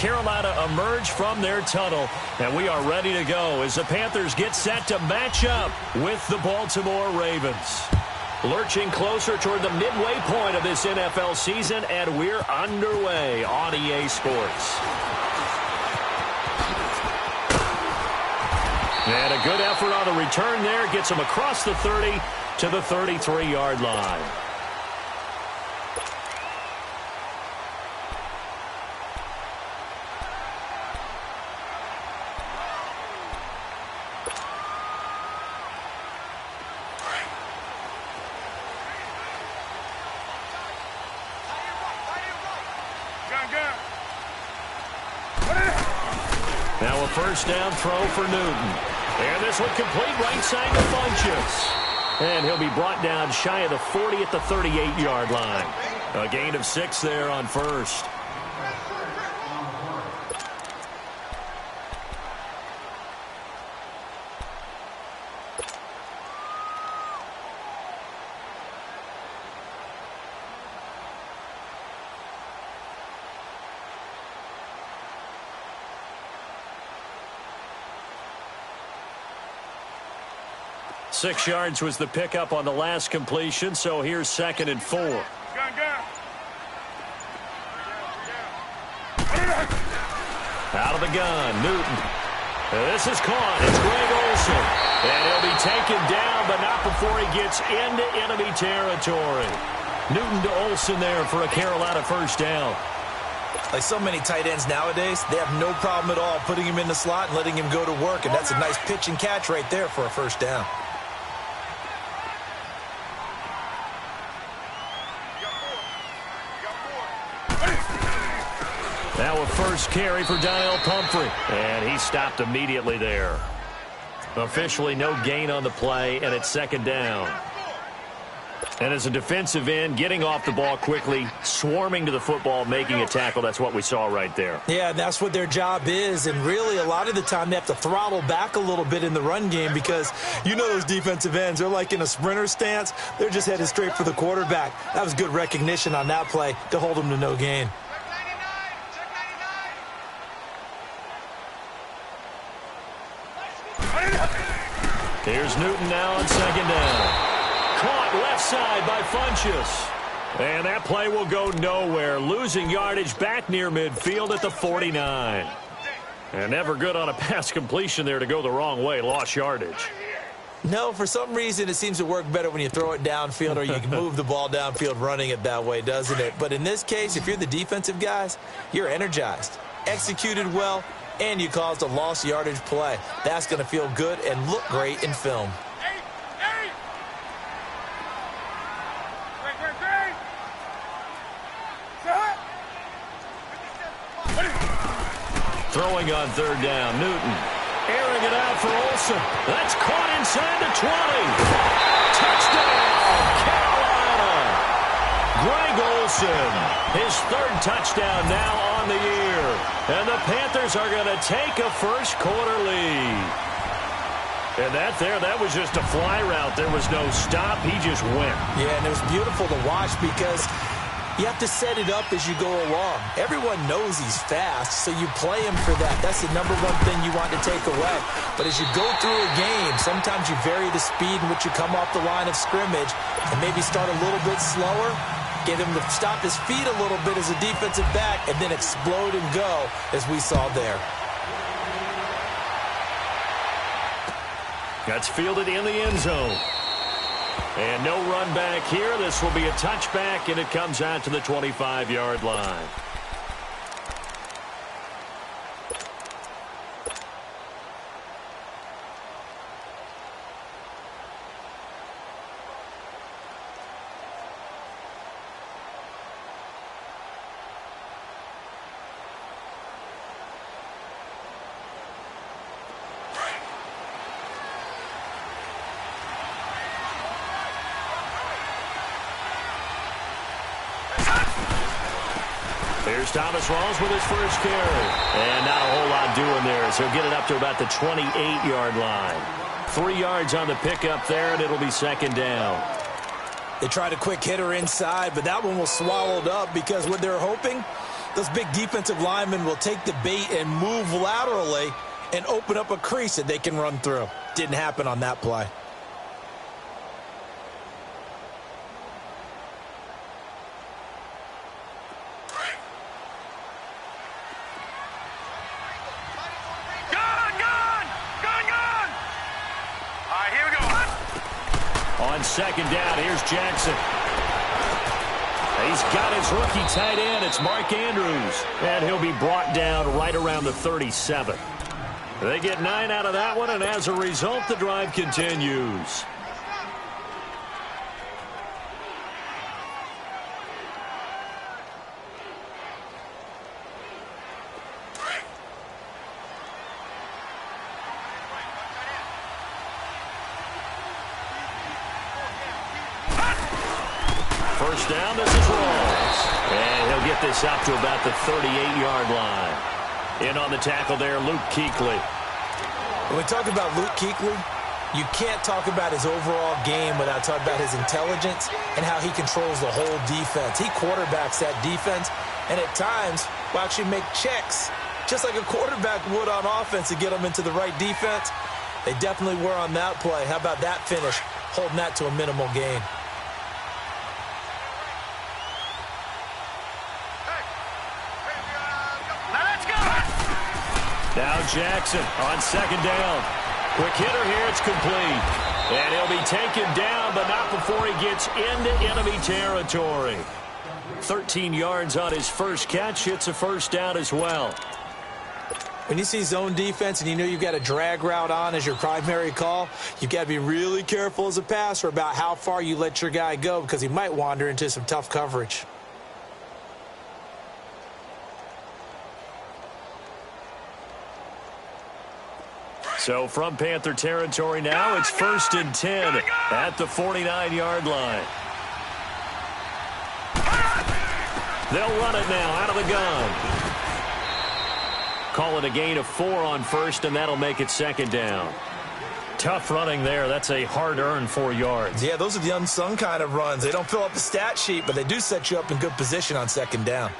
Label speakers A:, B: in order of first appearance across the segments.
A: Carolina emerge from their tunnel, and we are ready to go as the Panthers get set to match up with the Baltimore Ravens. Lurching closer toward the midway point of this NFL season, and we're underway on EA Sports. And a good effort on the return there gets him across the 30 to the 33-yard line. Now a first down throw for Newton. And this one complete right side to Funchess. And he'll be brought down shy of the 40 at the 38-yard line. A gain of 6 there on first. Six yards was the pickup on the last completion, so here's 2nd and 4. Out of the gun, Newton. This is caught. It's Greg Olsen. And he'll be taken down, but not before he gets into enemy territory. Newton to Olsen there for a Carolina first down.
B: Like so many tight ends nowadays, they have no problem at all putting him in the slot and letting him go to work, and that's a nice pitch and catch right there for a first down.
A: Now a first carry for Donnell Pumphrey. And he stopped immediately there. Officially no gain on the play, and it's 2nd down. And as a defensive end, getting off the ball quickly, swarming to the football, making a tackle, that's what we saw right there.
B: Yeah, that's what their job is, and really a lot of the time they have to throttle back a little bit in the run game because you know those defensive ends, they're like in a sprinter stance. They're just headed straight for the quarterback. That was good recognition on that play to hold them to no gain.
A: Here's Newton now on 2nd down. Caught left side by Funchess. And that play will go nowhere. Losing yardage back near midfield at the 49. And never good on a pass completion there to go the wrong way. Lost yardage.
B: No, for some reason it seems to work better when you throw it downfield or you can move the ball downfield running it that way, doesn't it? But in this case, if you're the defensive guys, you're energized, executed well, and you caused a lost yardage play. That's going to feel good and look great in film.
A: Throwing on 3rd down, Newton. Airing it out for Olsen. That's caught inside the 20. Touchdown, Carolina. Greg Olsen, his 3rd touchdown now on the year. And the Panthers are going to take a first-quarter lead. And that was just a fly route. There was no stop. He just went.
B: Yeah, and it was beautiful to watch because you have to set it up as you go along. Everyone knows he's fast, so you play him for that. That's the #1 thing you want to take away. But as you go through a game, sometimes you vary the speed in which you come off the line of scrimmage and maybe start a little bit slower, get him to stop his feet a little bit as a defensive back, and then explode and go, as we saw there.
A: That's fielded in the end zone. And no run back here. This will be a touchback, and it comes out to the 25-yard line. Here's Thomas Rawls with his first carry. And not a whole lot doing there, as he'll get it up to about the 28-yard line. 3 yards on the pickup there, and it'll be 2nd down.
B: They tried a quick hitter inside, but that one was swallowed up because what they're hoping Those big defensive linemen will take the bait and move laterally and open up a crease that they can run through. Didn't happen on that play.
A: On second down, here's Jackson. He's got his rookie tight end. It's Mark Andrews. And he'll be brought down right around the 37. They get 9 out of that one, and as a result, the drive continues. First down, this is Rawls. And he'll get this up to about the 38-yard line. In on the tackle there, Luke Kuechly.
B: When we talk about Luke Kuechly, you can't talk about his overall game without talking about his intelligence and how he controls the whole defense. He quarterbacks that defense, and at times will actually make checks, just like a quarterback would on offense to get them into the right defense. They definitely were on that play. How about that finish, holding that to a minimal gain?
A: Now Jackson on second down. Quick hitter here, it's complete. And he'll be taken down, but not before he gets into enemy territory. 13 yards on his first catch. It's a first down as well.
B: When you see zone defense and you know you've got a drag route on as your primary call, you've got to be really careful as a passer about how far you let your guy go because he might wander into some tough coverage.
A: So from Panther territory now, it's 1st and 10 at the 49-yard line. They'll run it now out of the gun. Call it a gain of 4 on first, and that'll make it second down. Tough running there. That's a hard-earned 4 yards.
B: Yeah, those are the unsung kind of runs. They don't fill up the stat sheet, but they do set you up in good position on second down.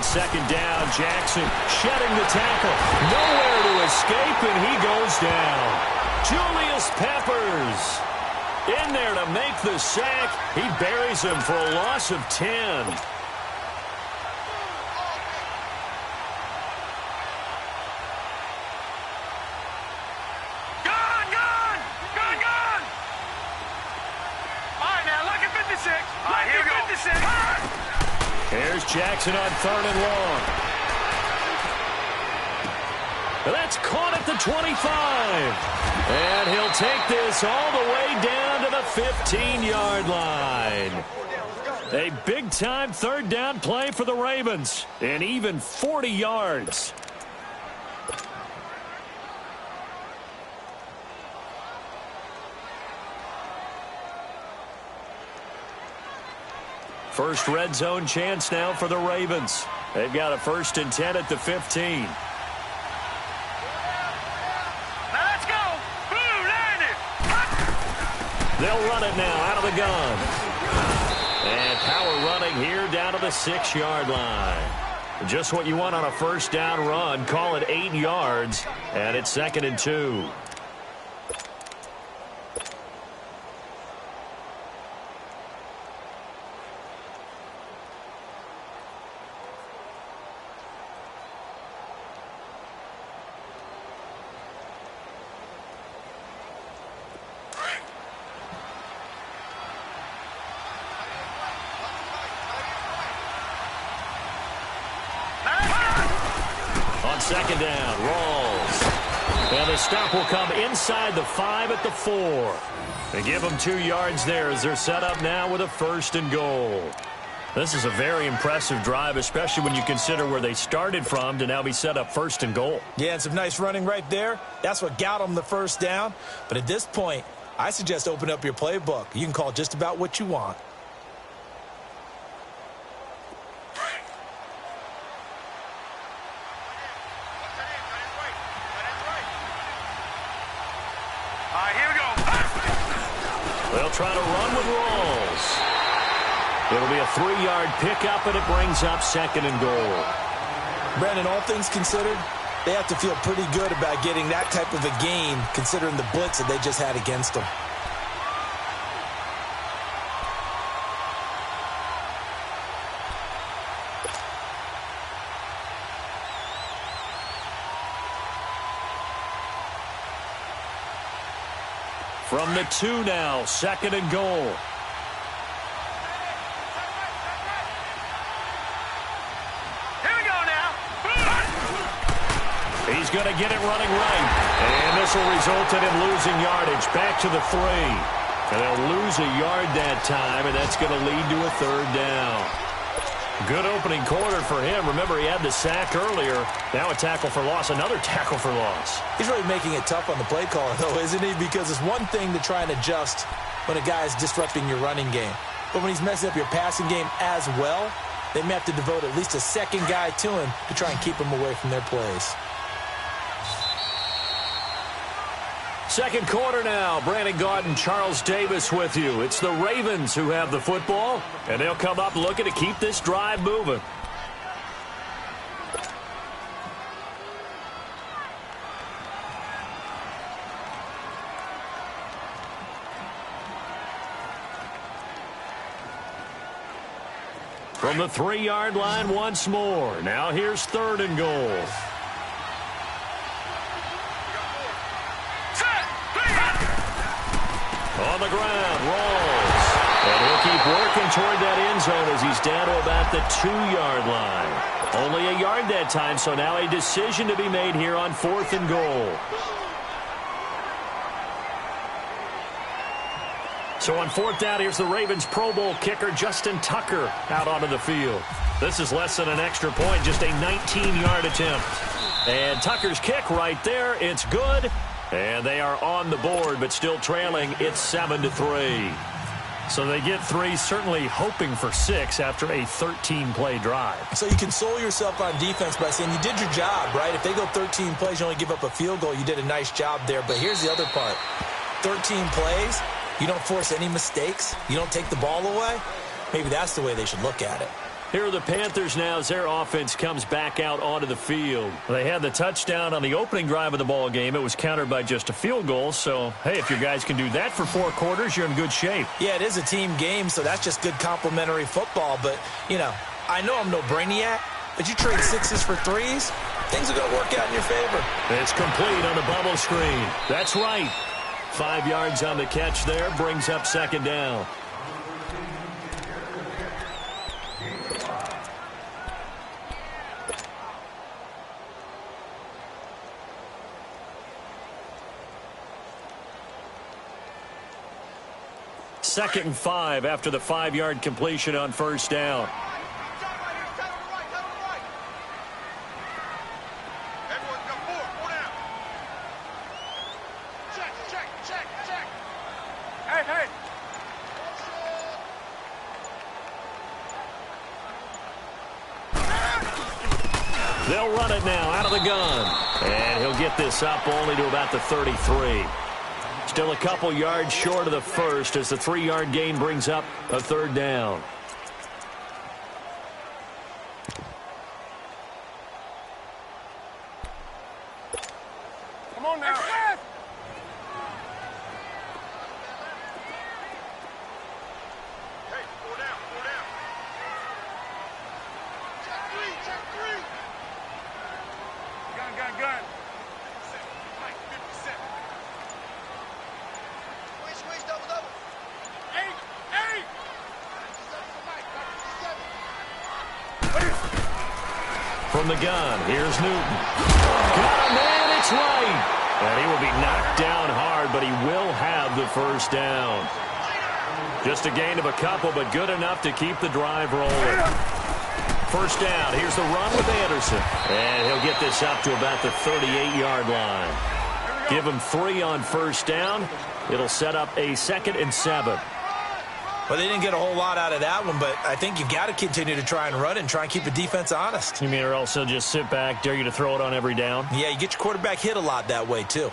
A: Second down, Jackson shedding the tackle. Nowhere to escape, and he goes down. Julius Peppers in there to make the sack. He buries him for a loss of 10.
C: Gone! All right, now look at 56. All right, here we go. 56.
A: Here's Jackson on 3rd and long. That's caught at the 25. And he'll take this all the way down to the 15-yard line. A big-time 3rd down play for the Ravens. And even 40 yards. First red zone chance now for the Ravens. They've got a 1st and 10 at the 15.
C: Now let's go. Blue, landed.
A: They'll run it now out of the gun. And power running here down to the 6-yard line. Just what you want on a 1st down run. Call it 8 yards. And it's 2nd and 2. Second down, Rawls. And the stop will come inside the 5 at the 4. They give them 2 yards there as they're set up now with a 1st and goal. This is a very impressive drive, especially when you consider where they started from to now be set up 1st and goal.
B: Yeah, and some nice running right there. That's what got them the 1st down. But at this point, I suggest open up your playbook. You can call just about what you want.
A: They'll try to run with Rawls. It'll be a 3-yard pickup, and it brings up 2nd and goal.
B: Brandon, all things considered, they have to feel pretty good about getting that type of a game, considering the blitz that they just had against them.
A: From the 2 now, 2nd and goal.
C: Here we go now.
A: He's going to get it running right. And this will result in him losing yardage. Back to the 3. And they'll lose a yard that time, and that's going to lead to a 3rd down. Good opening quarter for him. Remember, he had the sack earlier. Now a tackle for loss, another tackle for loss.
B: He's really making it tough on the play caller, though, isn't he? Because it's one thing to try and adjust when a guy is disrupting your running game. But when he's messing up your passing game as well, they may have to devote at least a second guy to him to try and keep him away from their plays.
A: Second quarter now. Brandon Gaudin, Charles Davis with you. It's the Ravens who have the football, and they'll come up looking to keep this drive moving. From the 3-yard line once more. Now here's 3rd and goal. On the ground, Rawls. And he'll keep working toward that end zone as he's down to about the 2-yard line. Only a yard that time, so now a decision to be made here on 4th and goal. So on 4th down, here's the Ravens Pro Bowl kicker, Justin Tucker, out onto the field. This is less than an extra point, just a 19-yard attempt. And Tucker's kick right there, it's good. And they are on the board, but still trailing. It's 7-3. So they get 3, certainly hoping for 6 after a 13-play drive.
B: So you console yourself on defense by saying you did your job, right? If they go 13 plays, you only give up a field goal, you did a nice job there. But here's the other part. 13 plays, you don't force any mistakes, you don't take the ball away. Maybe that's the way they should look at it.
A: Here are the Panthers now as their offense comes back out onto the field. They had the touchdown on the opening drive of the ball game. It was countered by just a field goal. So, hey, if your guys can do that for 4 quarters, you're in good shape.
B: Yeah, it is a team game, so that's just good complementary football. But, you know, I know I'm no brainiac, but you trade 6s for 3s, things are going to work out in your favor.
A: It's complete on the bubble screen. That's right. 5 yards on the catch there, brings up 2nd down. Second and 5 after the 5-yard completion on 1st down.
C: Hey.
A: They'll run it now out of the gun. And he'll get this up only to about the 33. Still a couple yards short of the first as the 3-yard gain brings up a 3rd down.
C: Come on now. Hey, pull down. Check 3. Gun. Mike, 57. Squish, double. 8.
A: From the gun, here's Newton. Got him, man, it's right. And he will be knocked down hard, but he will have the 1st down. Just a gain of a couple, but good enough to keep the drive rolling. 1st down, here's the run with Anderson. And he'll get this up to about the 38-yard line. Give him 3 on 1st down. It'll set up a 2nd and 7.
B: Well, they didn't get a whole lot out of that one, but I think you got to continue to try and run and try and keep the defense honest.
A: You mean or else they'll just sit back, dare you to throw it on every down?
B: Yeah, you get your quarterback hit a lot that way, too.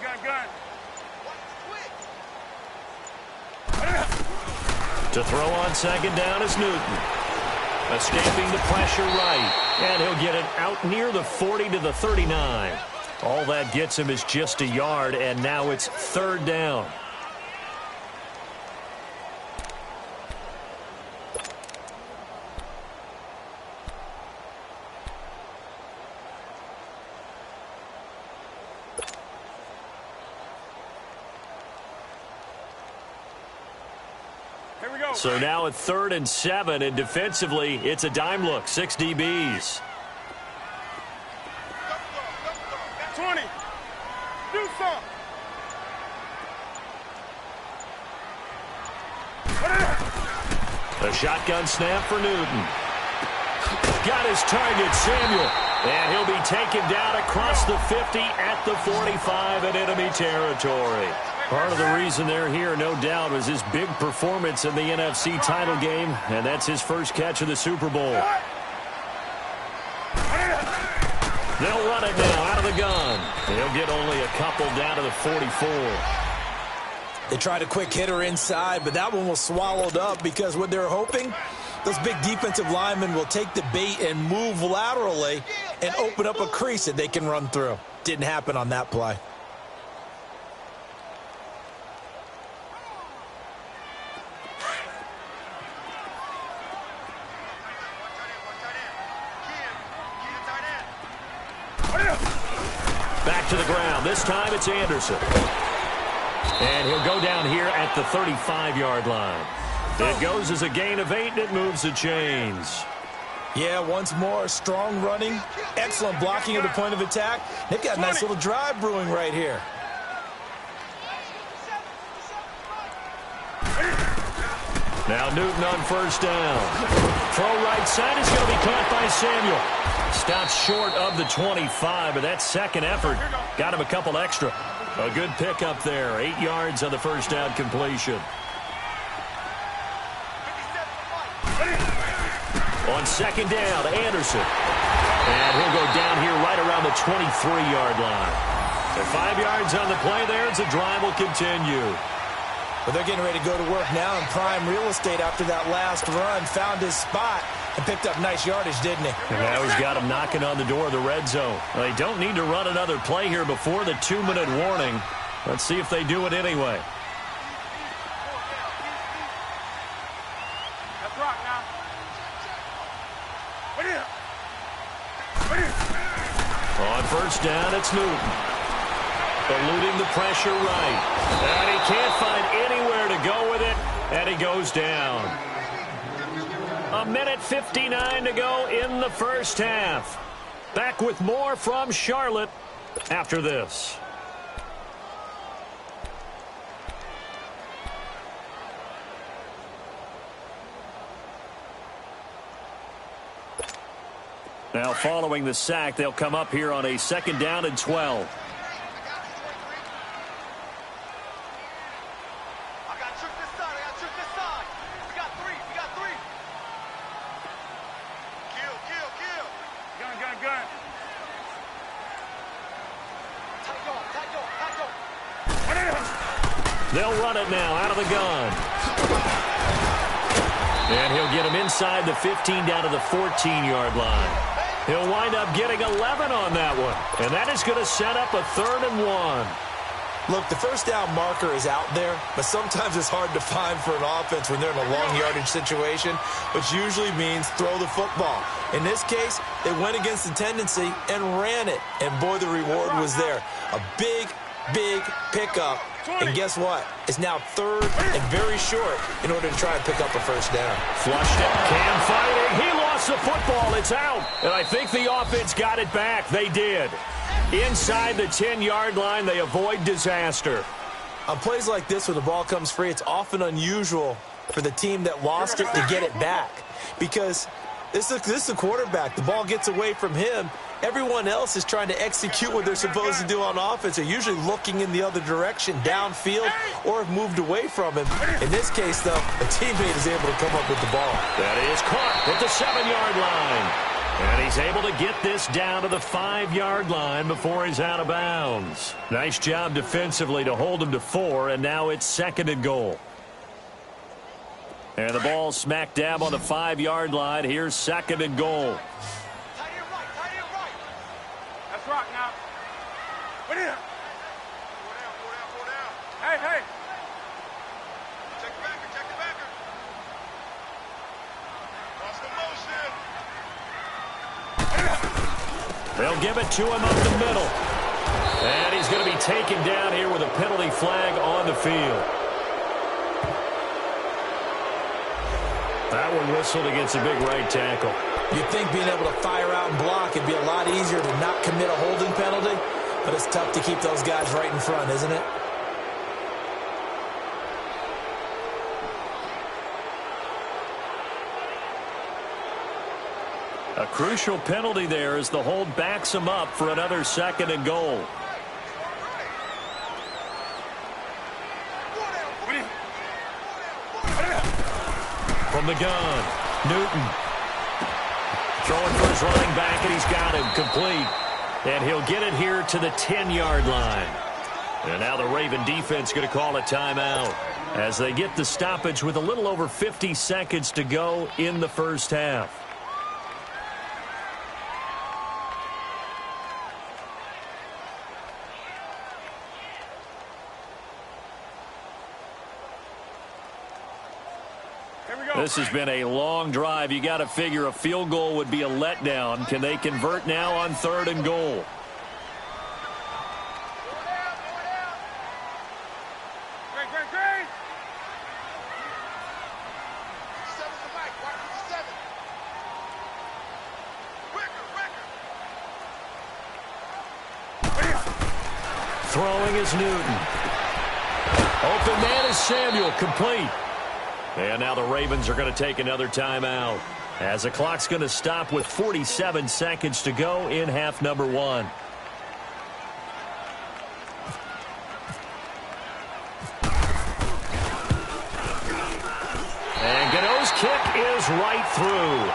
C: Gun.
A: To throw on second down is Newton. Escaping the pressure right. And he'll get it out near the 40 to the 39. All that gets him is just a yard, and now it's third down. So now at 3rd and 7, and defensively, it's a dime look. 6 DBs.
C: 20. Do something.
A: A shotgun snap for Newton. Got his target, Samuel. And he'll be taken down across the 50 at the 45 in enemy territory. Part of the reason they're here, no doubt, was his big performance in the NFC title game, and that's his first catch of the Super Bowl. They'll run it now out of the gun. They'll get only a couple down to the 44.
B: They tried a quick hitter inside, but that one was swallowed up because what they're hoping, those big defensive linemen will take the bait and move laterally and open up a crease that they can run through. Didn't happen on that play.
A: Back to the ground. This time it's Anderson. And he'll go down here at the 35-yard line. It goes as a gain of 8, and it moves the chains.
B: Yeah, once more, strong running, excellent blocking at the point of attack. They've got a nice little drive brewing right here.
A: Now Newton on first down. Throw right side is going to be caught by Samuel. Stops short of the 25, but that second effort got him a couple extra. A good pickup there. 8 yards on the first down completion. On second down, Anderson. And he'll go down here right around the 23-yard line. So 5 yards on the play there as the drive will continue.
B: But they're getting ready to go to work now in prime real estate after that last run. Found his spot and picked up nice yardage, didn't he?
A: And now he's got him knocking on the door of the red zone. Well, they don't need to run another play here before the 2-minute warning. Let's see if they do it anyway.
C: Let's rock now.
A: On first down, it's Newton. Eluding the pressure right. And he can't find anywhere to go with it, and he goes down. 1:59 to go in the first half. Back with more from Charlotte after this. Now following the sack, they'll come up here on a 2nd down and 12. They'll run it now out of the gun. And he'll get him inside the 15 down to the 14-yard line. He'll wind up getting 11 on that one. And that is going to set up a 3rd and 1.
B: Look, the first down marker is out there, but sometimes it's hard to find for an offense when they're in a long yardage situation, which usually means throw the football. In this case, they went against the tendency and ran it. And boy, the reward was there. A big pickup. And guess what? It's now 3rd and very short in order to try and pick up a first down.
A: Flushed it. Cam fighting. He lost the football. It's out. And I think the offense got it back. They did. Inside the 10-yard line, they avoid disaster.
B: On plays like this where the ball comes free, it's often unusual for the team that lost it to get it back. Because this is a quarterback. The ball gets away from him. Everyone else is trying to execute what they're supposed to do on offense. They're usually looking in the other direction, downfield, or have moved away from him. In this case, though, a teammate is able to come up with the ball.
A: That is caught at the 7-yard line. And he's able to get this down to the 5-yard line before he's out of bounds. Nice job defensively to hold him to 4, and now it's 2nd and goal. And the ball smack dab on the 5-yard line. Here's 2nd and goal.
C: Tight end right, tight end right. That's rock now. What is it? Go down. Hey. Check the backer. Watch the motion.
A: They'll give it to him up the middle. And he's going to be taken down here with a penalty flag on the field. That one whistled against a big right tackle.
B: You'd think being able to fire out and block would be a lot easier to not commit a holding penalty, but it's tough to keep those guys right in front, isn't it?
A: A crucial penalty there as the hold backs him up for another 2nd and goal. From the gun, Newton. Throwing for his running back, and he's got him complete. And he'll get it here to the 10-yard line. And now the Raven defense going to call a timeout as they get the stoppage with a little over 50 seconds to go in the first half. This has been a long drive. You got to figure a field goal would be a letdown. Can they convert now on 3rd and goal?
C: Great.
A: Throwing is Newton. Open man is Samuel, complete. And now the Ravens are going to take another timeout as the clock's going to stop with 47 seconds to go in half number 1. And Gano's kick is right through.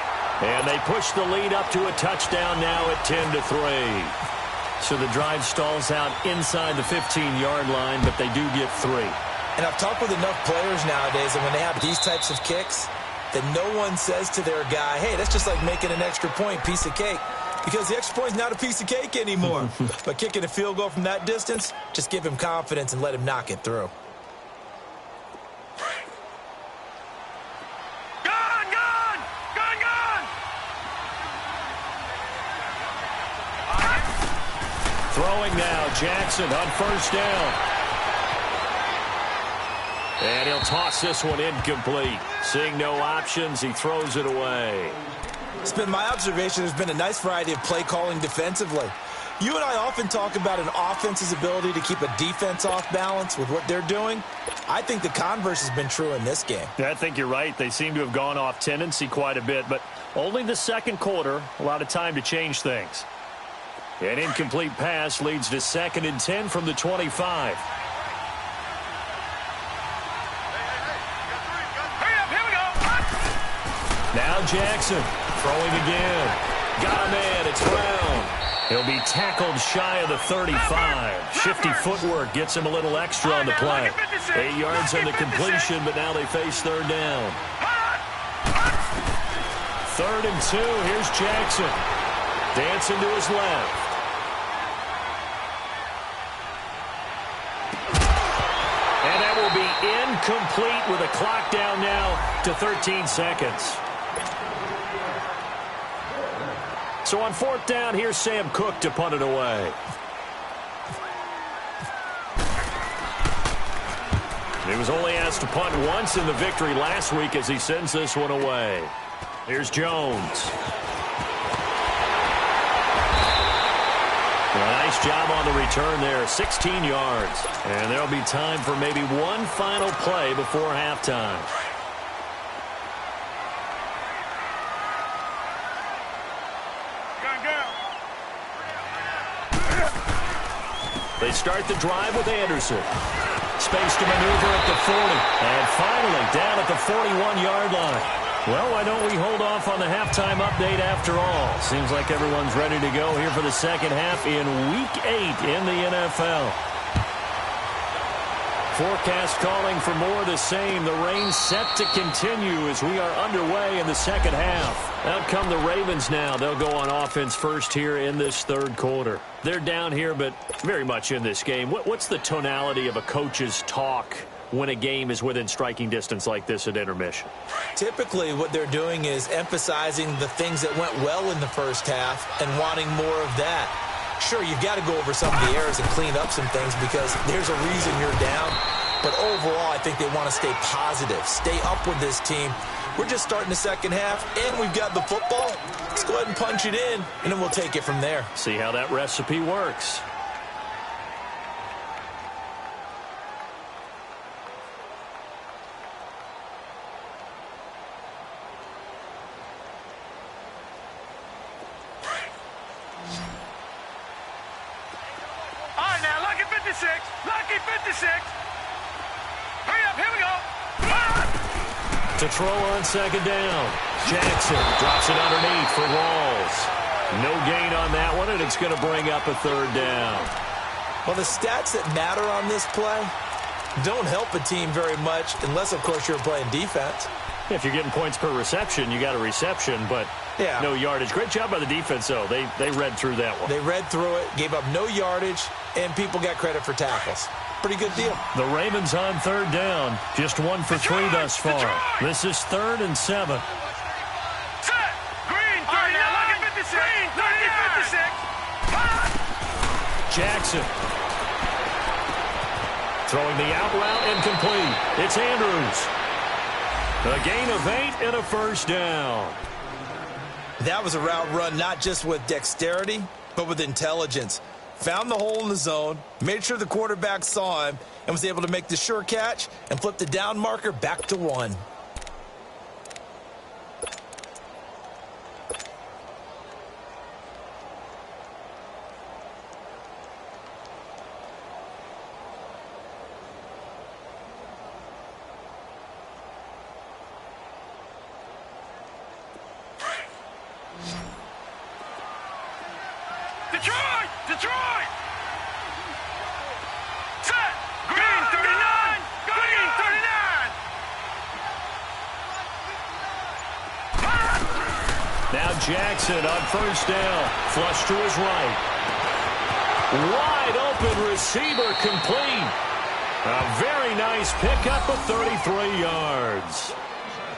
A: And they push the lead up to a touchdown now at 10-3. So the drive stalls out inside the 15-yard line, but they do get 3.
B: And I've talked with enough players nowadays that when they have these types of kicks, that no one says to their guy, hey, that's just like making an extra point, piece of cake. Because the extra point's not a piece of cake anymore. But kicking a field goal from that distance, just give him confidence and let him knock it through.
A: Throwing now, Jackson on 1st down. And he'll toss this one incomplete. Seeing no options, he throws it away.
B: It's been my observation there's been a nice variety of play calling defensively. You and I often talk about an offense's ability to keep a defense off balance with what they're doing. I think the converse has been true in this game.
D: Yeah, I think you're right. They seem to have gone off tendency quite a bit, but only the 2nd quarter, a lot of time to change things.
A: An incomplete pass leads to 2nd and 10 from the 25. Now Jackson throwing again. Got a man. It's Brown. He'll be tackled shy of the 35. Shifty footwork gets him a little extra on the play. 8 yards on the completion, but now they face 3rd down. 3rd and 2. Here's Jackson. Dancing to his left. And that will be incomplete with a clock down now to 13 seconds. So on 4th down, here's Sam Cook to punt it away. He was only asked to punt once in the victory last week as he sends this one away. Here's Jones. A nice job on the return there, 16 yards. And there'll be time for maybe one final play before halftime. They start the drive with Anderson. Space to maneuver at the 40. And finally down at the 41-yard line. Well, why don't we hold off on the halftime update after all? Seems like everyone's ready to go here for the second half in Week 8 in the NFL. Forecast calling for more of the same. The rain set to continue as we are underway in the second half. Out come the Ravens now. They'll go on offense first here in this third quarter. They're down here, but very much in this game. What's the tonality of a coach's talk when a game is within striking distance like this at intermission?
B: Typically, what they're doing is emphasizing the things that went well in the first half and wanting more of that. Sure, you've got to go over some of the errors and clean up some things because there's a reason you're down. But overall, I think they want to stay positive, stay up with this team. We're just starting the second half, and we've got the football. Let's go ahead and punch it in, and then we'll take it from there.
A: See how that recipe works.
C: Lucky 56. Hurry up, here we go.
A: To throw on second down. Jackson drops it underneath for Walls. No gain on that one, and it's going to bring up a third down.
B: Well, the stats that matter on this play don't help a team very much unless, of course, you're playing defense.
A: If you're getting points per reception, you got a reception, but no yardage. Great job by the defense, though. They read through that one.
B: They read through it, gave up no yardage, and people got credit for tackles. Pretty good deal.
A: The Ravens on third down. Just 1 for 3 thus far. This is 3rd and 7.
C: Set. Green, 39. Lucky 56. Green, 56.
A: Jackson. Throwing the out route incomplete. It's Andrews. A gain of 8 and a first down.
B: That was a route run not just with dexterity, but with intelligence. Found the hole in the zone, made sure the quarterback saw him, and was able to make the sure catch and flip the down marker back to 1.
C: Detroit! Set! Green, 39! Green, 39!
A: Now Jackson on first down. Flush to his right. Wide open receiver complete. A very nice pickup of 33 yards.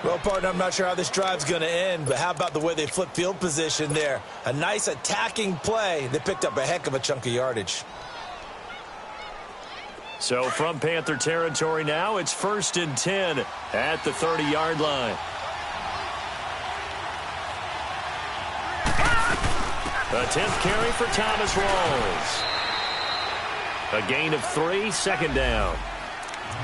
B: Well, partner, I'm not sure how this drive's going to end, but how about the way they flip field position there? A nice attacking play. They picked up a heck of a chunk of yardage.
A: So from Panther territory now, it's 1st and 10 at the 30-yard line. A 10th carry for Thomas Rawls. A gain of 3, second down.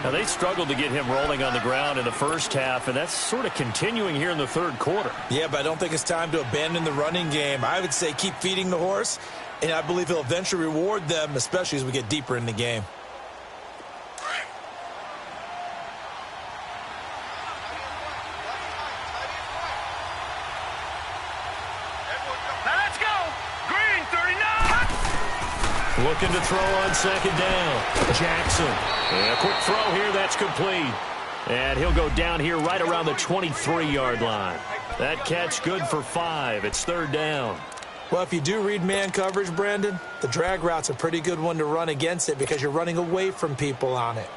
A: Now, they struggled to get him rolling on the ground in the first half, and that's sort of continuing here in the third quarter.
B: Yeah, but I don't think it's time to abandon the running game. I would say keep feeding the horse, and I believe he'll eventually reward them, especially as we get deeper in the game.
C: Let's go! Green, 39!
A: Looking to throw on second down. Jackson. And a quick throw here, that's complete. And he'll go down here right around the 23-yard line. That catch good for 5. It's 3rd down.
B: Well, if you do read man coverage, Brandon, the drag route's a pretty good one to run against it because you're running away from people on it.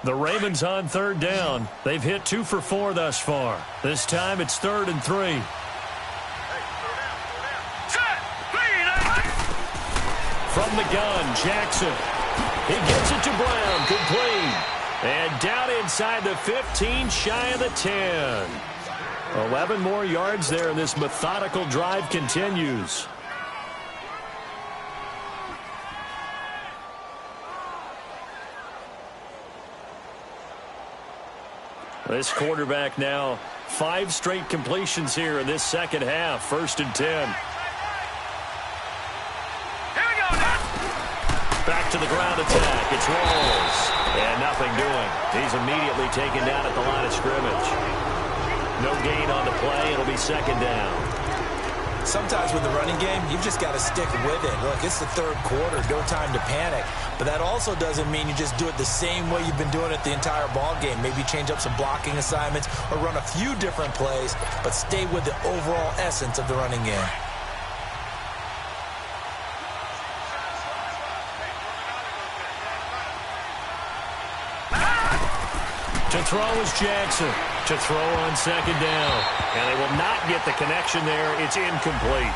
A: The Ravens on 3rd down. They've hit 2 for 4 thus far. This time it's 3rd and 3. From the gun, Jackson. He gets it to Brown, complete. And down inside the 15, shy of the 10. 11 more yards there, and this methodical drive continues. This quarterback now 5 straight completions here in this second half. 1st and 10.
C: Here we go now.
A: to the ground attack. It's Rolls. And nothing doing. He's immediately taken down at the line of scrimmage. No gain on the play. It'll be second down.
B: Sometimes with the running game, you've just got to stick with it. Look, it's the third quarter, no time to panic. But that also doesn't mean you just do it the same way you've been doing it the entire ball game. Maybe change up some blocking assignments or run a few different plays, but stay with the overall essence of the running game.
A: To throw is Jackson. To throw on second down. And they will not get the connection there. It's incomplete.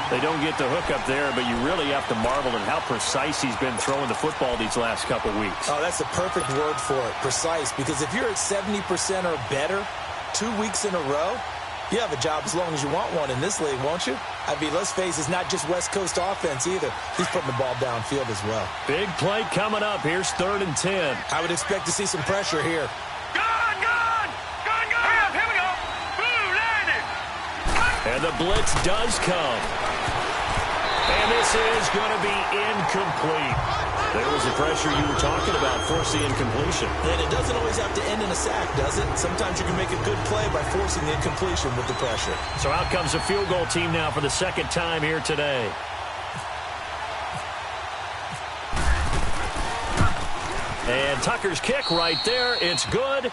A: They don't get the hook up there, but you really have to marvel at how precise he's been throwing the football these last couple weeks.
B: Oh, that's the perfect word for it, precise. Because if you're at 70% or better 2 weeks in a row, you have a job as long as you want one in this league, won't you? I mean, let's face it, it's not just West Coast offense either. He's putting the ball downfield as well.
A: Big play coming up. Here's 3rd and 10.
B: I would expect to see some pressure here.
A: And the blitz does come. And this is going to be incomplete. There was the pressure you were talking about, force the incompletion.
B: And it doesn't always have to end in a sack, does it? Sometimes you can make a good play by forcing the incompletion with the pressure.
A: So out comes the field goal team now for the second time here today. And Tucker's kick right there. It's good.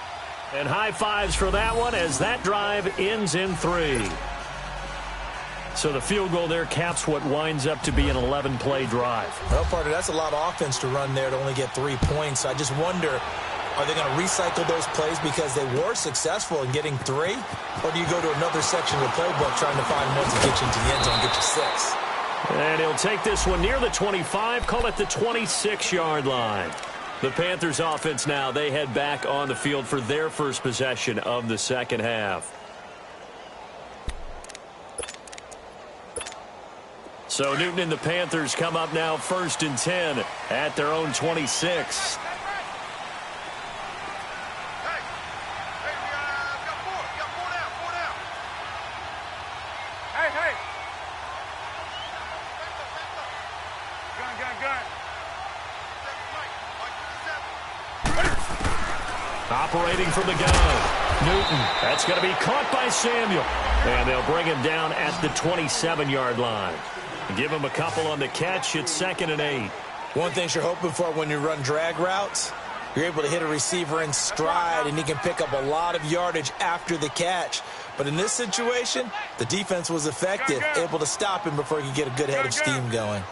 A: And high fives for that one as that drive ends in 3. So the field goal there caps what winds up to be an 11-play drive.
B: Well, partner, that's a lot of offense to run there to only get 3 points. I just wonder, are they going to recycle those plays because they were successful in getting 3? Or do you go to another section of the playbook trying to find ones that get you into the end zone and get you 6?
A: And he'll take this one near the 25, call it the 26-yard line. The Panthers offense now, they head back on the field for their first possession of the second half. So Newton and the Panthers come up now 1st and 10 at their own 26. Operating from the gun. Newton. That's going to be caught by Samuel. And they'll bring him down at the 27-yard line. Give him a couple on the catch. It's 2nd and 8.
B: One thing you're hoping for when you run drag routes, you're able to hit a receiver in stride, and he can pick up a lot of yardage after the catch. But in this situation, the defense was effective, able to stop him before he could get a good head of steam going.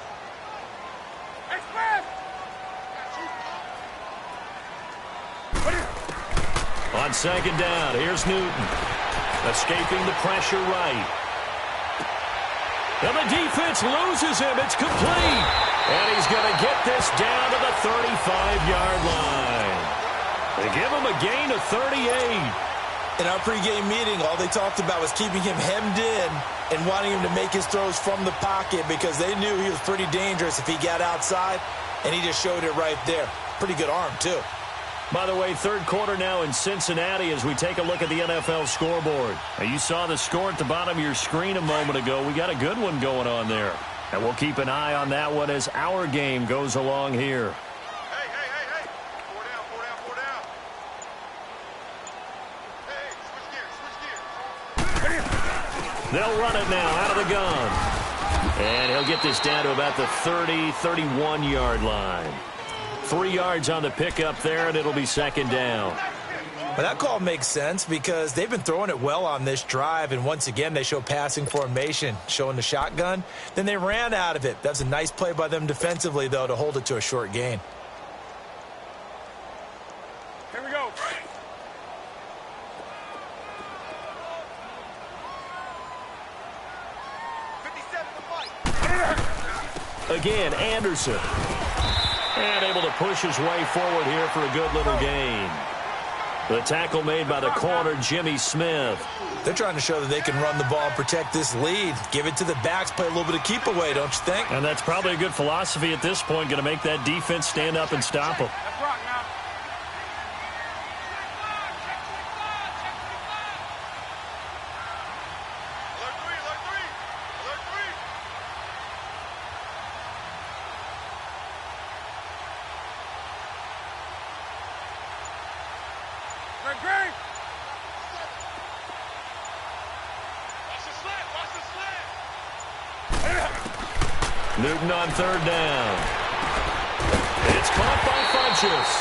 A: On 2nd down, here's Newton. Escaping the pressure right. And the defense loses him. It's complete. And he's going to get this down to the 35-yard line. They give him a gain of 38.
B: In our pregame meeting, all they talked about was keeping him hemmed in and wanting him to make his throws from the pocket because they knew he was pretty dangerous if he got outside, and he just showed it right there. Pretty good arm, too.
A: By the way, 3rd quarter now in Cincinnati as we take a look at the NFL scoreboard. Now, you saw the score at the bottom of your screen a moment ago. We got a good one going on there. And we'll keep an eye on that one as our game goes along here.
C: Hey. 4 down. Hey, switch gears.
A: They'll run it now out of the gun. And he'll get this down to about the 30, 31-yard line. 3 yards on the pickup there, and it'll be 2nd down.
B: Well, that call makes sense because they've been throwing it well on this drive, and once again, they show passing formation, showing the shotgun. Then they ran out of it. That's a nice play by them defensively, though, to hold it to a short gain.
C: Here we go.
A: Again, Anderson. And able to push his way forward here for a good little gain. The tackle made by the corner, Jimmy Smith.
B: They're trying to show that they can run the ball and protect this lead. Give it to the backs, play a little bit of keep away, don't you think?
A: And that's probably a good philosophy at this point, going to make that defense stand up and stop them.
C: Let's rock now. Alert 3. Green. Watch the slant. Watch the slant.
A: Newton on third down. It's caught by Funchess.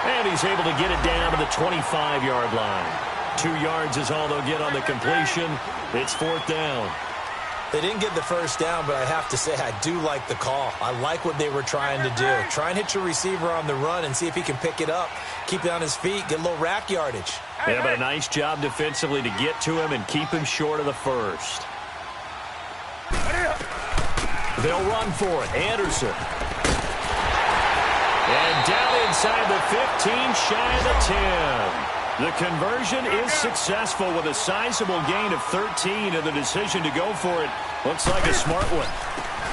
A: And he's able to get it down to the 25-yard line. 2 yards is all they'll get on the completion. It's fourth down.
B: They didn't get the first down, but I have to say I do like the call. I like what they were trying to do. Try and hit your receiver on the run and see if he can pick it up. Keep it on his feet, get a little rack yardage.
A: Yeah, but a nice job defensively to get to him and keep him short of the first. They'll run for it. Anderson. And down inside the 15, shy of the 10. The conversion is successful with a sizable gain of 13, and the decision to go for it looks like a smart one.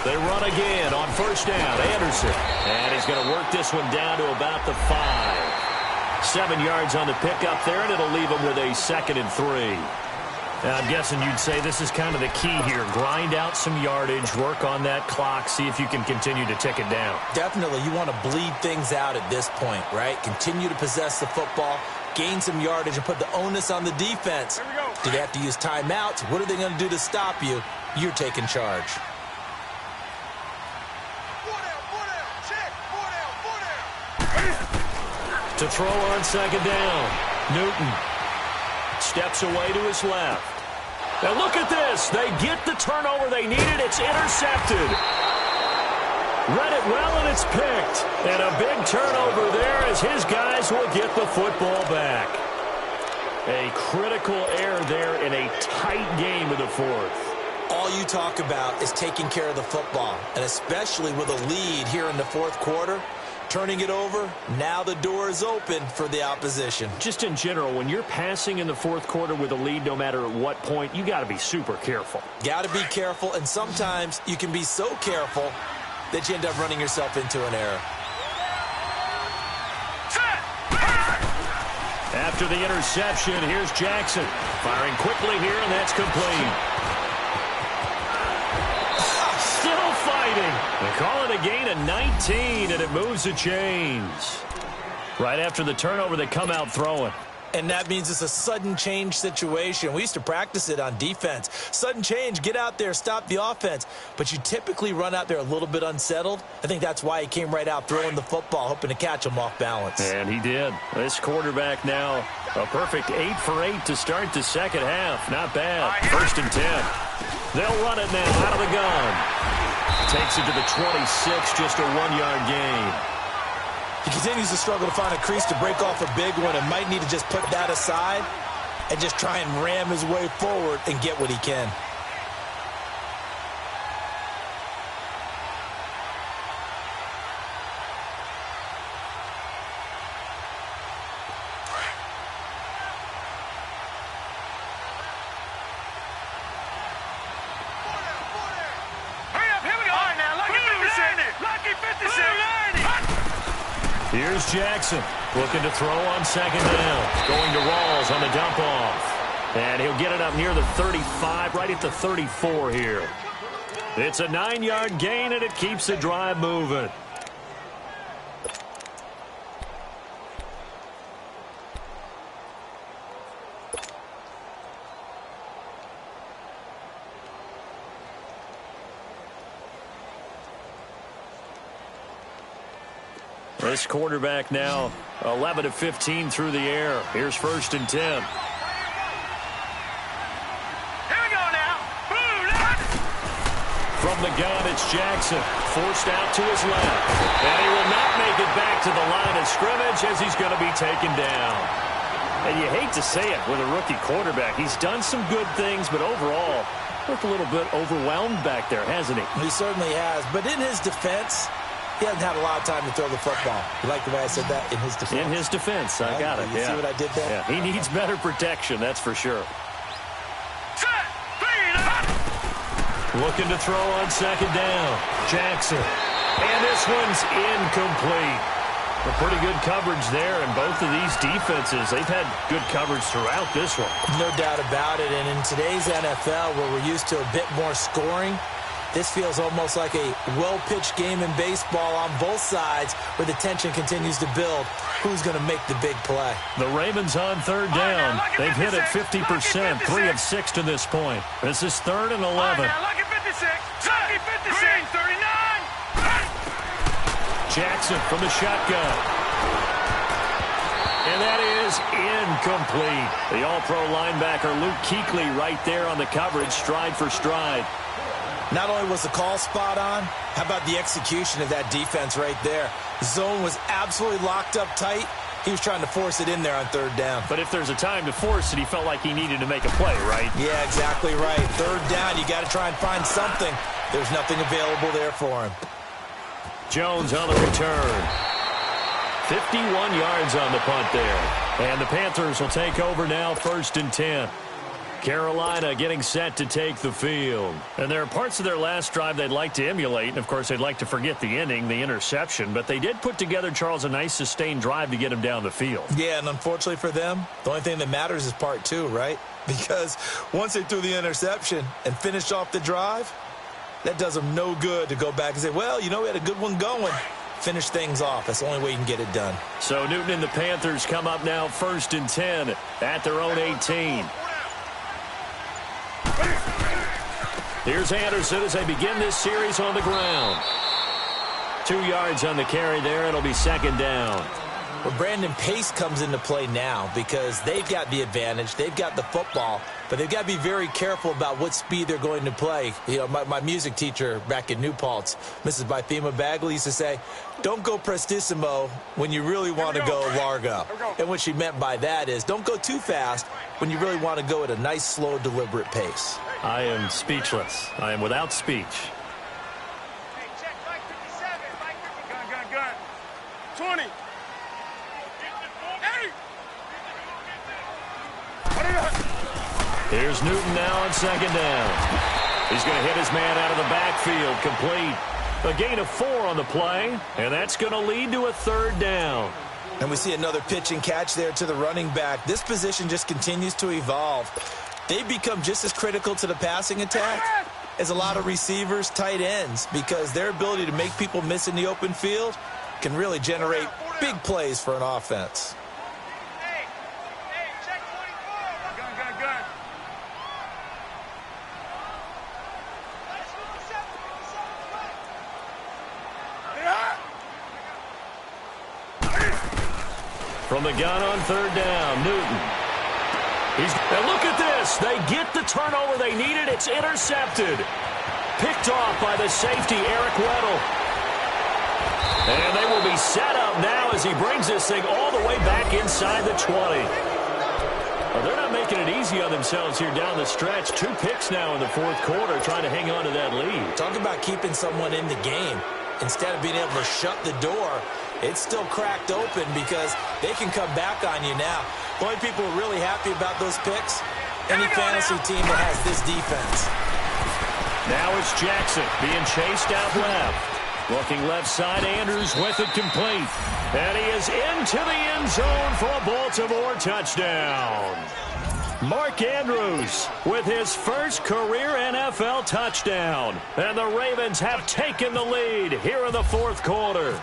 A: They run again on first down. Anderson. And he's going to work this one down to about the 5. 7 yards on the pickup there, and it'll leave him with a 2nd and 3. I'm guessing you'd say this is kind of the key here. Grind out some yardage, work on that clock, see if you can continue to tick it down.
B: Definitely. You want to bleed things out at this point, right? Continue to possess the football, gain some yardage, and put the onus on the defense. Do they have to use timeouts? What are they going to do to stop you? You're taking charge.
A: To throw on second down. Newton steps away to his left. Now look at this. They get the turnover they needed. It's intercepted. Read it well, and it's picked. And a big turnover there as his guys will get the football back. A critical error there in a tight game of the fourth.
B: All you talk about is taking care of the football, and especially with a lead here in the fourth quarter. Turning it over, now the door is open for the opposition.
A: Just in general, when you're passing in the fourth quarter with a lead, no matter at what point, you got to be super careful.
B: Got to be careful, and sometimes you can be so careful that you end up running yourself into an error.
A: After the interception, here's Jackson. Firing quickly here, and that's complete. Still fighting. They call it a gain of 19, and it moves the chains. Right after the turnover, they come out throwing.
B: And that means it's a sudden change situation. We used to practice it on defense. Sudden change, get out there, stop the offense. But you typically run out there a little bit unsettled. I think that's why he came right out throwing the football, hoping to catch him off balance.
A: And he did. This quarterback now, a perfect 8 for 8 to start the second half. Not bad. 1st and 10. They'll run it now out of the gun. Takes it to the 26, just a 1-yard gain.
B: He continues to struggle to find a crease to break off a big one and might need to just put that aside and just try and ram his way forward and get what he can.
A: Here's Jackson looking to throw on second down. Going to Rawls on the dump off. And he'll get it up near the 35, right at the 34 here. It's a 9-yard gain, and it keeps the drive moving. This quarterback now 11 of 15 through the air. Here's 1st and 10.
C: Here we go now.
A: From the gun, it's Jackson. Forced out to his left. And he will not make it back to the line of scrimmage as he's going to be taken down. And you hate to say it with a rookie quarterback. He's done some good things, but overall, looked a little bit overwhelmed back there, hasn't he?
B: He certainly has. But in his defense, he hasn't had a lot of time to throw the football. You like the way I said that? In his defense.
A: In his defense. I got it.
B: You see what I did there?
A: Yeah. He needs better protection, that's for sure. Looking to throw on second down. Jackson. And this one's incomplete. A pretty good coverage there, and both of these defenses, they've had good coverage throughout this one.
B: No doubt about it. And in today's NFL, where we're used to a bit more scoring, This feels almost like a well-pitched game in baseball on both sides where the tension continues to build. Who's going to make the big play?
D: The Ravens on third down. They've hit it 50%, 3 of 6 to this point. This is 3rd and 11.
C: Lucky 56. Lucky 56. 39.
A: Jackson from the shotgun. And that is incomplete. The all-pro linebacker Luke Kuechly right there on the coverage, stride for stride.
B: Not only was the call spot on, how about the execution of that defense right there? The zone was absolutely locked up tight. He was trying to force it in there on 3rd down.
D: But if there's a time to force it, he felt like he needed to make a play, right?
B: Yeah, exactly right. 3rd down, you got to try and find something. There's nothing available there for him.
A: Jones on the return. 51 yards on the punt there. And the Panthers will take over now, 1st and 10. Carolina getting set to take the field.
D: And there are parts of their last drive they'd like to emulate. And, of course, they'd like to forget the ending, the interception. But they did put together, Charles, a nice sustained drive to get him down the field.
B: Yeah, and unfortunately for them, the only thing that matters is part 2, right? Because once they threw the interception and finished off the drive, that does them no good to go back and say, well, you know, we had a good one going. Finish things off. That's the only way you can get it done.
A: So Newton and the Panthers come up now 1st and 10 at their own 18. Here's Anderson as they begin this series on the ground. 2 yards on the carry there. It'll be 2nd down.
B: Well, Brandon, pace comes into play now because they've got the advantage. They've got the football, but they've got to be very careful about what speed they're going to play. You know, my music teacher back in New Paltz, Mrs. Bythema Bagley, used to say, don't go prestissimo when you really want to go largo. And what she meant by that is don't go too fast when you really want to go at a nice, slow, deliberate pace.
D: I am speechless. I am without speech.
C: Hey, check Mike 57. Mike 50. Gun. 20.
A: Here's Newton now on 2nd down. He's going to hit his man out of the backfield, complete. A gain of 4 on the play, and that's going to lead to a 3rd down.
B: And we see another pitch and catch there to the running back. This position just continues to evolve. They've become just as critical to the passing attack as a lot of receivers, tight ends, because their ability to make people miss in the open field can really generate big plays for an offense.
A: From the gun on 3rd down, Newton. And look at this. They get the turnover they needed. It's intercepted. Picked off by the safety, Eric Weddle. And they will be set up now as he brings this thing all the way back inside the 20. Well, they're not making it easy on themselves here down the stretch. 2 picks now in the 4th quarter trying to hang on to that lead.
B: Talk about keeping someone in the game. Instead of being able to shut the door, it's still cracked open because they can come back on you now. The only people who are really happy about those picks, any fantasy team that has this defense.
A: Now it's Jackson being chased out left. Looking left side, Andrews with it complete. And he is into the end zone for a Baltimore touchdown. Mark Andrews with his first career NFL touchdown. And the Ravens have taken the lead here in the 4th quarter.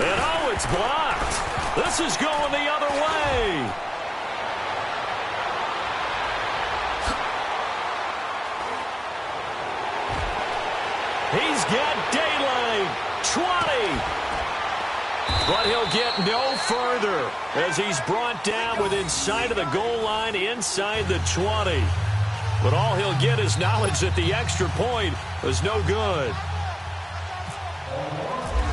A: And oh, it's blocked. This is going the other way. He's got daylight. 20. But he'll get no further as he's brought down within sight of the goal line inside the 20. But all he'll get is knowledge that the extra point was no good.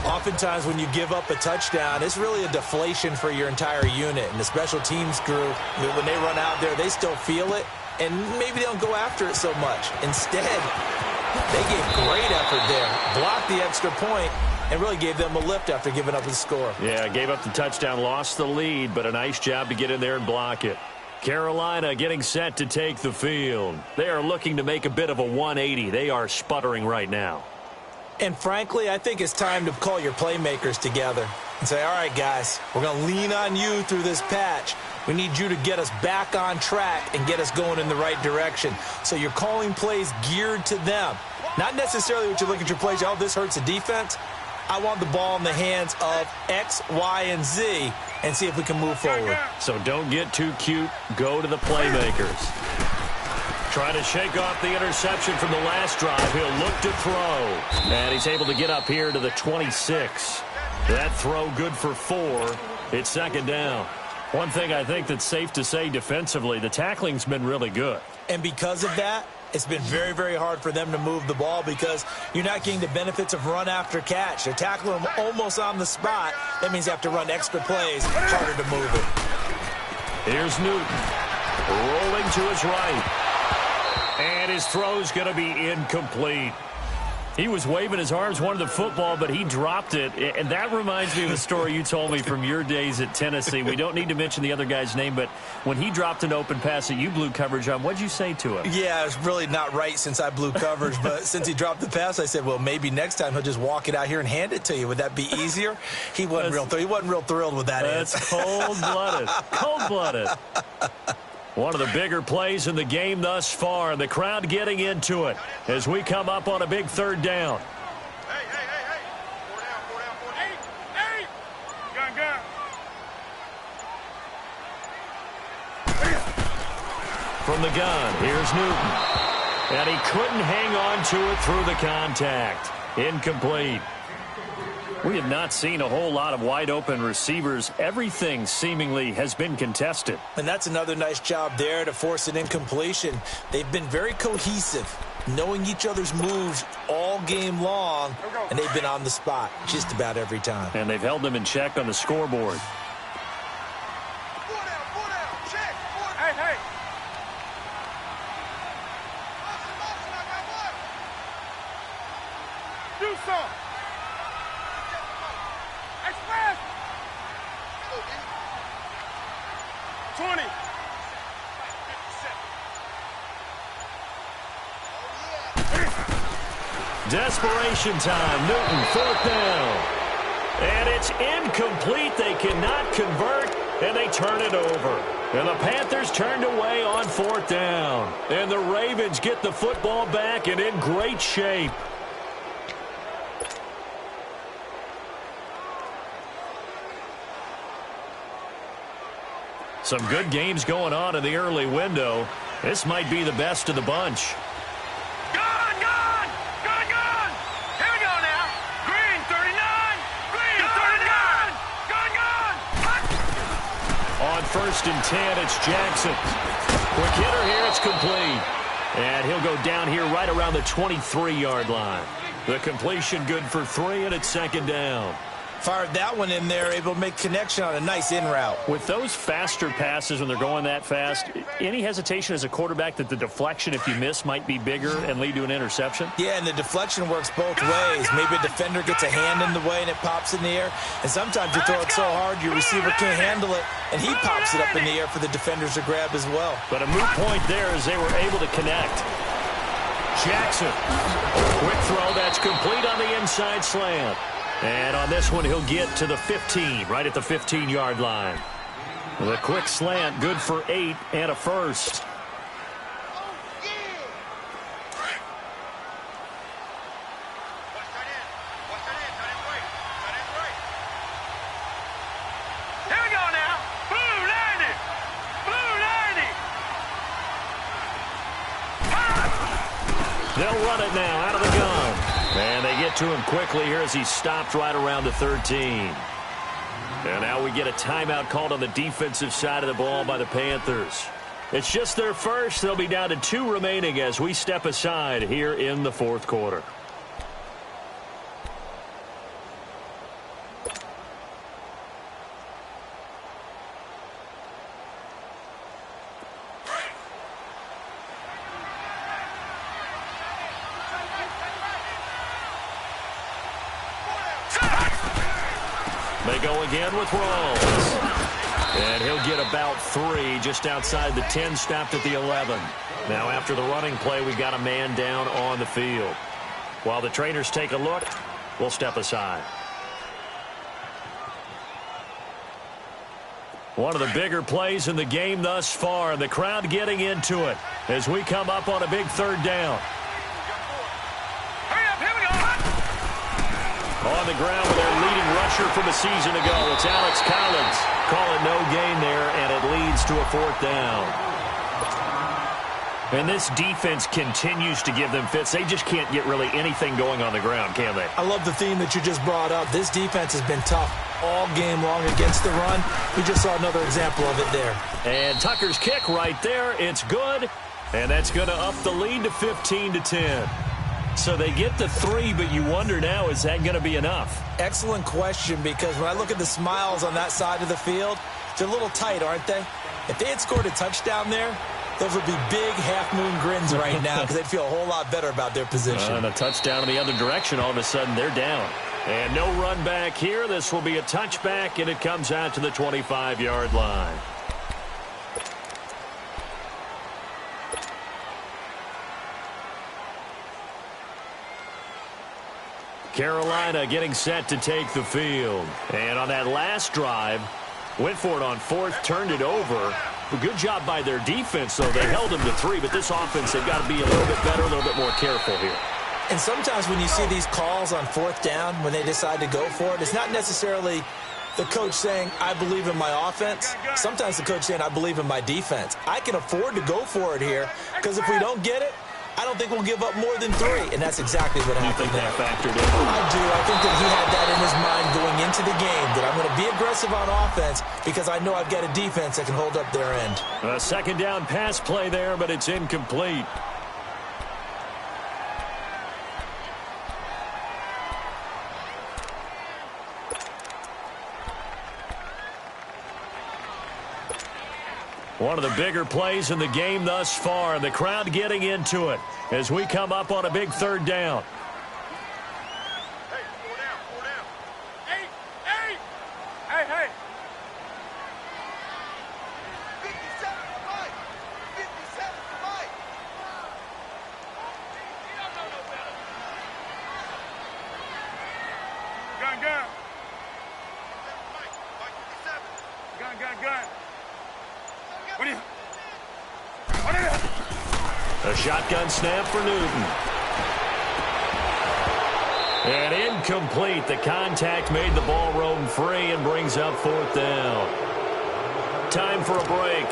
B: Oftentimes when you give up a touchdown, it's really a deflation for your entire unit. And the special teams crew, when they run out there, they still feel it. And maybe they don't go after it so much. Instead, they gave great effort there. Blocked the extra point and really gave them a lift after giving up the score.
A: Yeah, gave up the touchdown, lost the lead, but a nice job to get in there and block it. Carolina getting set to take the field. They are looking to make a bit of a 180. They are sputtering right now.
B: And frankly, I think it's time to call your playmakers together and say, all right, guys, we're going to lean on you through this patch. We need you to get us back on track and get us going in the right direction. So you're calling plays geared to them. Not necessarily what you look at your plays, oh, this hurts the defense. I want the ball in the hands of X, Y, and Z and see if we can move forward.
D: So don't get too cute. Go to the playmakers. Try to shake off the interception from the last drive. He'll look to throw. And he's able to get up here to the 26. That throw good for 4. It's second down. One thing I think that's safe to say defensively, the tackling's been really good.
B: And because of that, it's been very, very hard for them to move the ball because you're not getting the benefits of run after catch. They're tackling them almost on the spot. That means you have to run extra plays, harder to move it.
D: Here's Newton, rolling to his right. And his throw's going to be incomplete. He was waving his arms, wanted the football, but he dropped it. And that reminds me of a story you told me from your days at Tennessee. We don't need to mention the other guy's name, but when he dropped an open pass that you blew coverage on, what'd you say to him?
B: Yeah, it's really not right since I blew coverage, but since he dropped the pass, I said, well, maybe next time he'll just walk it out here and hand it to you. Would that be easier? He wasn't real thrilled with that.
D: That's cold-blooded. Cold-blooded. One of the bigger plays in the game thus far. The crowd getting into it as we come up on a big third down.
C: Hey. 4 down. 8. Gun.
D: From the gun, here's Newton. And he couldn't hang on to it through the contact. Incomplete. We have not seen a whole lot of wide-open receivers. Everything seemingly has been contested.
B: And that's another nice job there to force an incompletion. They've been very cohesive, knowing each other's moves all game long, and they've been on the spot just about every time.
D: And they've held them in check on the scoreboard.
C: 4 down. Check. Hey. Motion, I got one. Do something. Express. 20.
D: Desperation time. Newton, 4th down. And it's incomplete. They cannot convert, and they turn it over. And the Panthers turned away on 4th down. And the Ravens get the football back and in great shape. Some good games going on in the early window. This might be the best of the bunch.
C: Gun! Here we go now. Green, 39. Green, 39. Gun.
D: On 1st and 10, it's Jackson. Quick hitter here, it's complete. And he'll go down here right around the 23-yard line. The completion good for 3, and it's second down.
B: Fired that one in there, able to make connection on a nice in route.
D: With those faster passes when they're going that fast, any hesitation as a quarterback that the deflection, if you miss, might be bigger and lead to an interception?
B: Yeah, and the deflection works both ways. Maybe a defender gets a hand in the way and it pops in the air. And sometimes you throw it so hard your receiver can't handle it, and he pops it up in the air for the defenders to grab as well.
D: But a moot point there as they were able to connect. Jackson, quick throw, that's complete on the inside slant. And on this one, he'll get to the 15, right at the 15-yard line. The quick slant, good for 8 and a first.
C: Here we go now. Blue 90.
D: They'll run it now out of the gun. And they get to him quickly here as he stopped right around the 13. And now we get a timeout called on the defensive side of the ball by the Panthers. It's just their first. They'll be down to 2 remaining as we step aside here in the 4th quarter. They go again with Rawls. And he'll get about 3 just outside the 10, stopped at the 11. Now after the running play, we've got a man down on the field. While the trainers take a look, we'll step aside.
A: One of the bigger plays in the game thus far, and the crowd getting into it as we come up on a big third down.
C: Hurry up, here we go.
A: On the ground with their leading rusher from a season ago, it's Alex Collins. Call it no gain there, and it leads to a fourth down. And this defense continues to give them fits. They just can't get really anything going on the ground, can they?
B: I love the theme that you just brought up. This defense has been tough all game long against the run. We just saw another example of it there.
A: And Tucker's kick right there. It's good. And that's going to up the lead to 15-10. So they get the 3, but you wonder now, is that going to be enough?
B: Excellent question, because when I look at the smiles on that side of the field, they're a little tight, aren't they? If they had scored a touchdown there, those would be big half-moon grins right now because they'd feel a whole lot better about their position.
A: And a touchdown in the other direction, all of a sudden they're down. And no run back here. This will be a touchback, and it comes out to the 25-yard line. Carolina getting set to take the field. And on that last drive, went for it on fourth, turned it over. A good job by their defense, though. They held them to 3, but this offense, they've got to be a little bit better, a little bit more careful here.
B: And sometimes when you see these calls on fourth down, when they decide to go for it, it's not necessarily the coach saying, I believe in my offense. Sometimes the coach saying, I believe in my defense. I can afford to go for it here, because if we don't get it, I don't think we'll give up more than 3, and that's exactly what happened there.
A: You think that factored in?
B: I do. I think that he had that in his mind going into the game, that I'm going to be aggressive on offense because I know I've got a defense that can hold up their end.
A: A second down pass play there, but it's incomplete. One of the bigger plays in the game thus far, and the crowd getting into it as we come up on a big third down.
C: Hey, 4 down, 4 down. 8, 8. Hey, hey. 57 to Mike. 57 to Mike. You don't know no better. Gun, gun. Mike, Mike 57. Gun, gun, gun. What are you? What are you?
A: A shotgun snap for Newton. And incomplete. The contact made the ball roam free and brings up fourth down. Time for a break.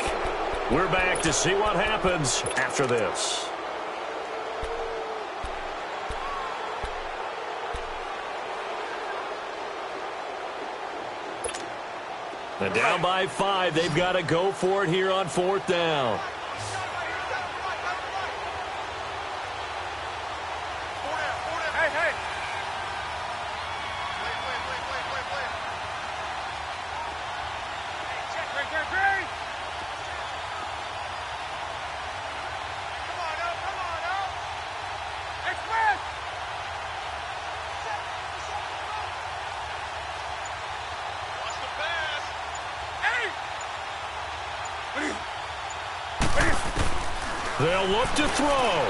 A: We're back to see what happens after this. And down by 5. They've got to go for it here on fourth down.
C: Hey, hey. Check, great. Come on now. Express. Watch the pass. Hey.
A: They'll look to throw.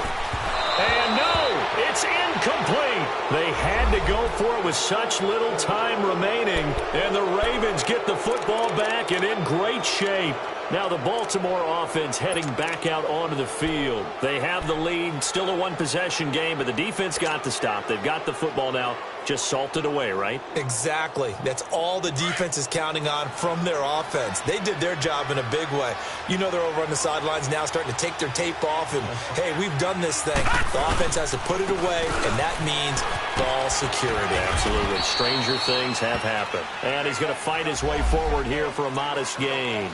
A: And no, it's incomplete. They had to go for it with such little time remaining. And the Ravens get the football back and in great shape. Now the Baltimore offense heading back out onto the field. They have the lead, still a one-possession game, but the defense got to stop. They've got the football now, just salted away, right?
B: Exactly. That's all the defense is counting on from their offense. They did their job in a big way. You know they're over on the sidelines now starting to take their tape off and, hey, we've done this thing. The offense has to put it away, and that means ball security.
A: Absolutely. Stranger things have happened. And he's going to fight his way forward here for a modest gain.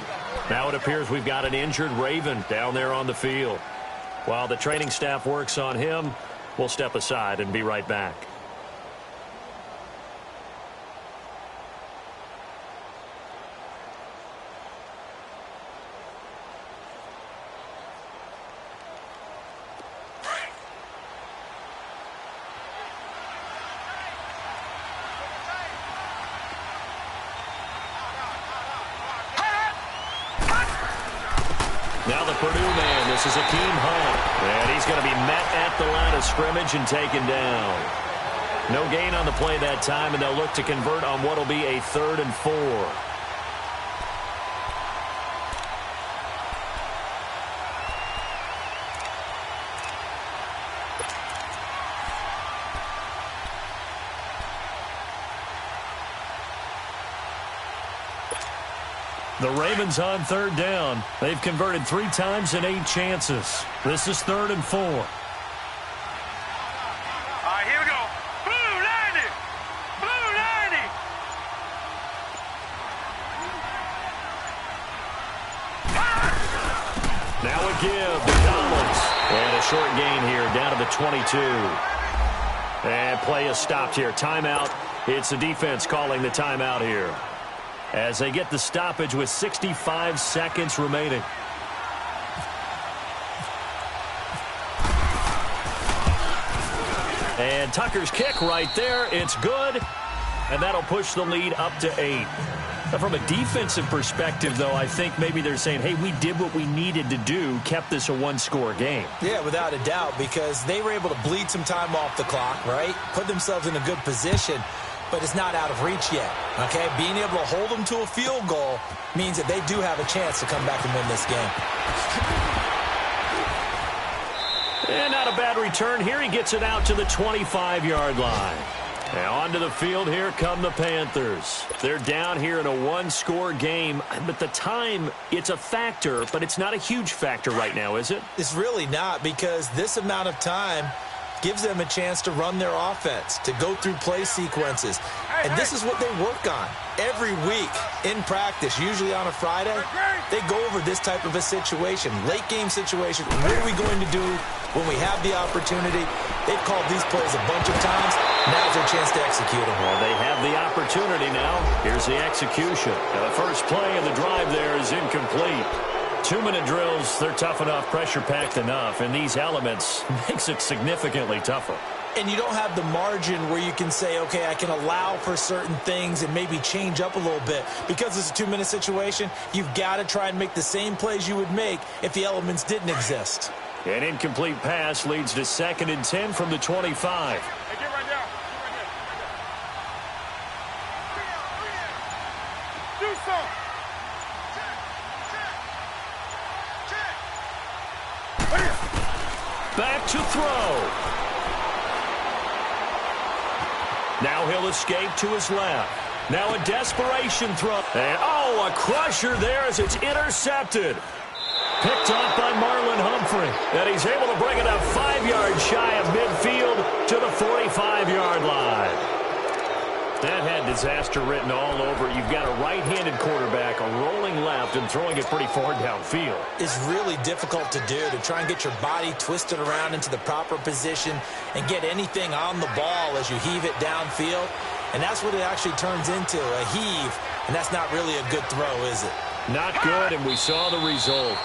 A: Now it appears we've got an injured Raven down there on the field. While the training staff works on him, we'll step aside and be right back. Now the Purdue man, this is Akeem Hunt. And he's going to be met at the line of scrimmage and taken down. No gain on the play that time, and they'll look to convert on what will be a 3rd and 4. The Ravens on third down. They've converted 3 times in 8 chances. This is 3rd and 4.
C: All right, here we go. Blue 90. Blue 90.
A: Now a give to Collins. And a short gain here down to the 22. And play is stopped here. Timeout. It's the defense calling the timeout here, as they get the stoppage with 65 seconds remaining. And Tucker's kick right there. It's good. And that'll push the lead up to 8. Now, from a defensive perspective, though, I think maybe they're saying, hey, we did what we needed to do, kept this a 1-score game.
B: Yeah, without a doubt, because they were able to bleed some time off the clock, right? Put themselves in a good position. But it's not out of reach yet, okay? Being able to hold them to a field goal means that they do have a chance to come back and win this game.
A: And not a bad return here. He gets it out to the 25-yard line. Now onto the field, here come the Panthers. They're down here in a 1-score game, but the time, it's a factor, but it's not a huge factor right now, is it?
B: It's really not, because this amount of time gives them a chance to run their offense, to go through play sequences. And this is what they work on every week in practice, usually on a Friday. They go over this type of a situation, late game situation. What are we going to do when we have the opportunity? They've called these plays a bunch of times. Now's their chance to execute them.
A: Well, they have the opportunity now. Here's the execution. Now, the first play of the drive there is incomplete. 2-minute drills, they're tough enough, pressure-packed enough, and these elements makes it significantly tougher.
B: And you don't have the margin where you can say, okay, I can allow for certain things and maybe change up a little bit. Because it's a 2-minute situation, you've got to try and make the same plays you would make if the elements didn't exist.
A: An incomplete pass leads to 2nd and 10 from the 25.
C: Hey, get right down. Do something.
A: Back to throw. Now he'll escape to his left. Now a desperation throw. And, oh, a crusher there as it's intercepted. Picked off by Marlon Humphrey. And he's able to bring it up 5 yards shy of midfield to the 45-yard line. That had disaster written all over it. You've got a right-handed quarterback, a rolling left, and throwing it pretty far downfield.
B: It's really difficult to do, to try and get your body twisted around into the proper position and get anything on the ball as you heave it downfield. And that's what it actually turns into, a heave. And that's not really a good throw, is it?
A: Not good, and we saw the result.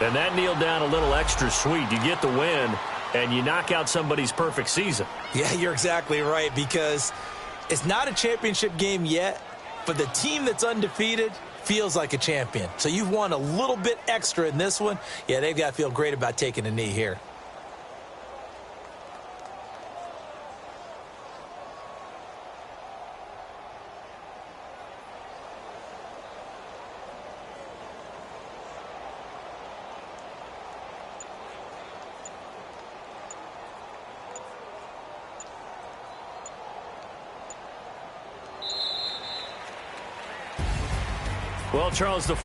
A: And that kneeled down a little extra sweet. You get the win, and you knock out somebody's perfect season.
B: Yeah, you're exactly right, because it's not a championship game yet, but the team that's undefeated feels like a champion. So you've won a little bit extra in this one. Yeah, they've got to feel great about taking a knee here.
A: Well, Charles, the